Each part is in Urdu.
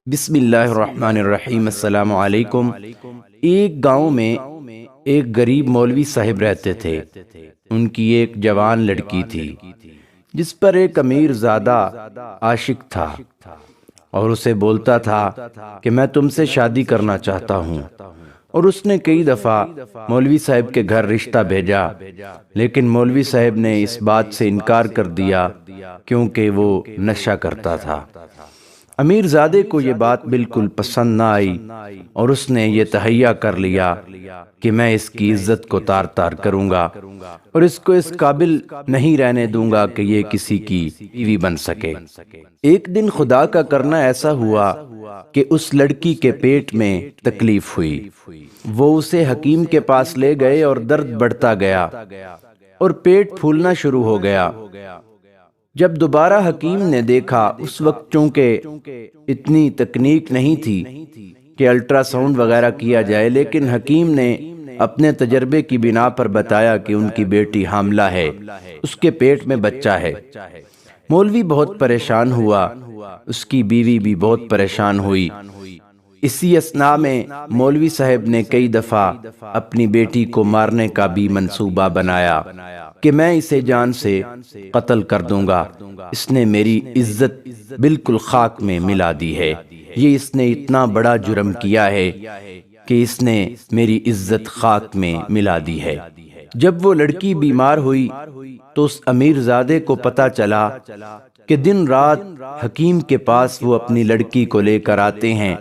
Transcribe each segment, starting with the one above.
بسم اللہ الرحمن الرحیم۔ السلام علیکم۔ ایک گاؤں میں ایک غریب مولوی صاحب رہتے تھے۔ ان کی ایک جوان لڑکی تھی جس پر ایک امیر زادہ عاشق تھا اور اسے بولتا تھا کہ میں تم سے شادی کرنا چاہتا ہوں، اور اس نے کئی دفعہ مولوی صاحب کے گھر رشتہ بھیجا، لیکن مولوی صاحب نے اس بات سے انکار کر دیا کیونکہ وہ نشہ کرتا تھا۔ امیر زادے کو یہ بات بالکل پسند نہ آئی اور اس نے یہ تہیہ کر لیا کہ میں اس کی عزت کو تار تار کروں گا اور اس کو اس قابل نہیں رہنے دوں گا کہ یہ کسی کی بیوی بن سکے۔ ایک دن خدا کا کرنا ایسا ہوا کہ اس لڑکی کے پیٹ میں تکلیف ہوئی۔ وہ اسے حکیم کے پاس لے گئے اور درد بڑھتا گیا اور پیٹ پھولنا شروع ہو گیا۔ جب دوبارہ حکیم نے دیکھا، اس وقت چونکہ اتنی تکنیک نہیں تھی کہ الٹرا ساؤنڈ وغیرہ کیا جائے، لیکن حکیم نے اپنے تجربے کی بنا پر بتایا کہ ان کی بیٹی حاملہ ہے، اس کے پیٹ میں بچہ ہے۔ مولوی بہت پریشان ہوا، اس کی بیوی بھی بہت پریشان ہوئی۔ اسی اثناء میں مولوی صاحب نے کئی دفعہ اپنی بیٹی کو مارنے کا بھی منصوبہ بنایا کہ میں اسے جان سے قتل کر دوں گا، اس نے میری عزت بالکل خاک میں ملا دی ہے، یہ اس نے اتنا بڑا جرم کیا ہے کہ اس نے میری عزت خاک میں ملا دی ہے۔ جب وہ لڑکی بیمار ہوئی تو اس امیر زادے کو پتہ چلا کہ دن رات حکیم کے پاس وہ اپنی لڑکی کو لے کر آتے ہیں،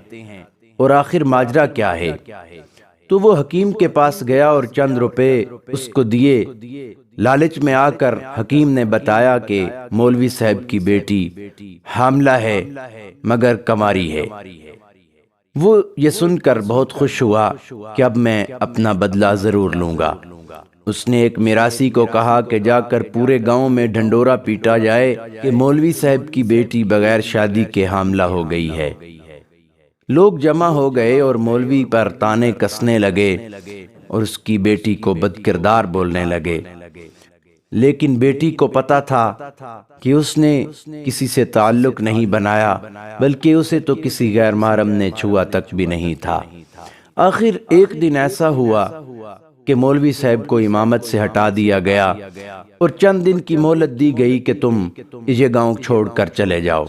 اور آخر ماجرا کیا ہے۔ تو وہ حکیم کے پاس گیا اور چند روپے اس کو دیے۔ لالچ میں آ کر حکیم نے بتایا کہ مولوی صاحب کی بیٹی حاملہ ہے مگر کماری ہے۔ وہ یہ سن کر بہت خوش ہوا کہ اب میں اپنا بدلہ ضرور لوں گا۔ اس نے ایک میراثی کو کہا کہ جا کر پورے گاؤں میں ڈھنڈورا پیٹا جائے کہ مولوی صاحب کی بیٹی بغیر شادی کے حاملہ ہو گئی ہے۔ لوگ جمع ہو گئے اور مولوی پر تانے کسنے لگے اور اس کی بیٹی کو بدکردار بولنے لگے، لیکن بیٹی کو پتا تھا کہ اس نے کسی سے تعلق نہیں بنایا، بلکہ اسے تو کسی غیر محرم نے چھوا تک بھی نہیں تھا۔ آخر ایک دن ایسا ہوا کہ مولوی صاحب کو امامت سے ہٹا دیا گیا اور چند دن کی مہلت دی گئی کہ تم یہ گاؤں چھوڑ کر چلے جاؤ۔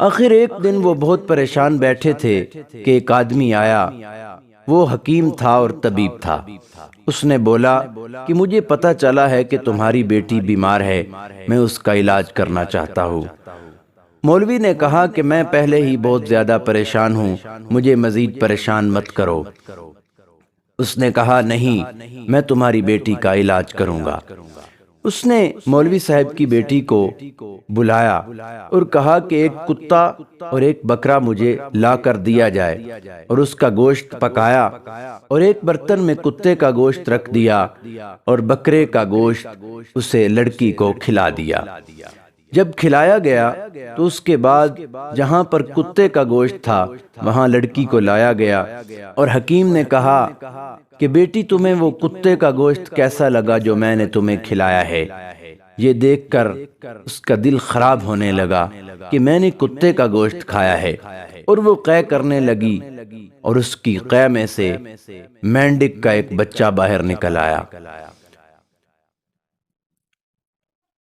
آخر ایک دن وہ بہت پریشان بیٹھے تھے کہ ایک آدمی آیا۔ وہ حکیم تھا اور طبیب تھا۔ اس نے بولا کہ مجھے پتہ چلا ہے کہ تمہاری بیٹی بیمار ہے، میں اس کا علاج کرنا چاہتا ہوں۔ مولوی نے کہا کہ میں پہلے ہی بہت زیادہ پریشان ہوں، مجھے مزید پریشان مت کرو۔ اس نے کہا نہیں، میں تمہاری بیٹی کا علاج کروں گا۔ اس نے مولوی صاحب کی بیٹی کو بلایا اور کہا کہ ایک کتا اور ایک بکرا مجھے لا کر دیا جائے، اور اس کا گوشت پکایا اور ایک برتن میں کتے کا گوشت رکھ دیا اور بکرے کا گوشت اسے لڑکی کو کھلا دیا۔ جب کھلایا گیا تو اس کے بعد جہاں پر کتے کا گوشت تھا وہاں لڑکی کو لایا گیا، اور حکیم نے کہا کہ بیٹی تمہیں وہ کتے کا گوشت کیسا لگا جو میں نے تمہیں کھلایا ہے؟ یہ دیکھ کر اس کا دل خراب ہونے لگا کہ میں نے کتے کا گوشت کھایا ہے، اور وہ قے کرنے لگی، اور اس کی قے میں سے مینڈک کا ایک بچہ باہر نکل آیا۔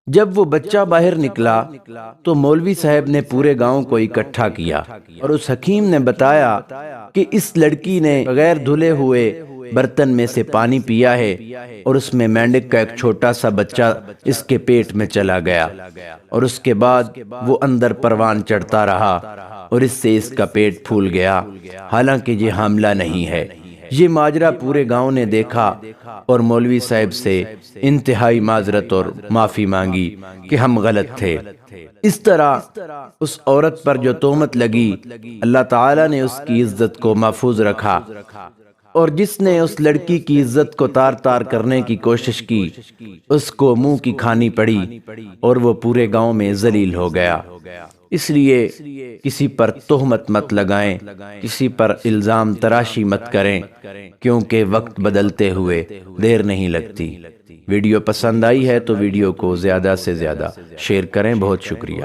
جب وہ بچہ باہر نکلا تو مولوی صاحب نے پورے گاؤں کو اکٹھا کیا اور اس حکیم نے بتایا کہ اس لڑکی نے بغیر دھلے ہوئے برتن میں سے پانی پیا ہے، اور اس میں مینڈک کا ایک چھوٹا سا بچہ اس کے پیٹ میں چلا گیا، اور اس کے بعد وہ اندر پروان چڑھتا رہا اور اس سے اس کا پیٹ پھول گیا، حالانکہ یہ حاملہ نہیں ہے۔ یہ ماجرا پورے گاؤں نے دیکھا اور مولوی صاحب سے انتہائی معذرت اور معافی مانگی کہ ہم غلط تھے۔ اس طرح اس عورت پر جو تہمت لگی، اللہ تعالیٰ نے اس کی عزت کو محفوظ رکھا، اور جس نے اس لڑکی کی عزت کو تار تار کرنے کی کوشش کی اس کو منہ کی کھانی پڑی اور وہ پورے گاؤں میں ذلیل ہو گیا۔ اس لیے کسی پر تہمت مت لگائیں، کسی پر الزام تراشی مت کریں، کیونکہ وقت بدلتے ہوئے دیر نہیں لگتی۔ ویڈیو پسند آئی ہے تو ویڈیو کو زیادہ سے زیادہ شیئر کریں۔ بہت شکریہ۔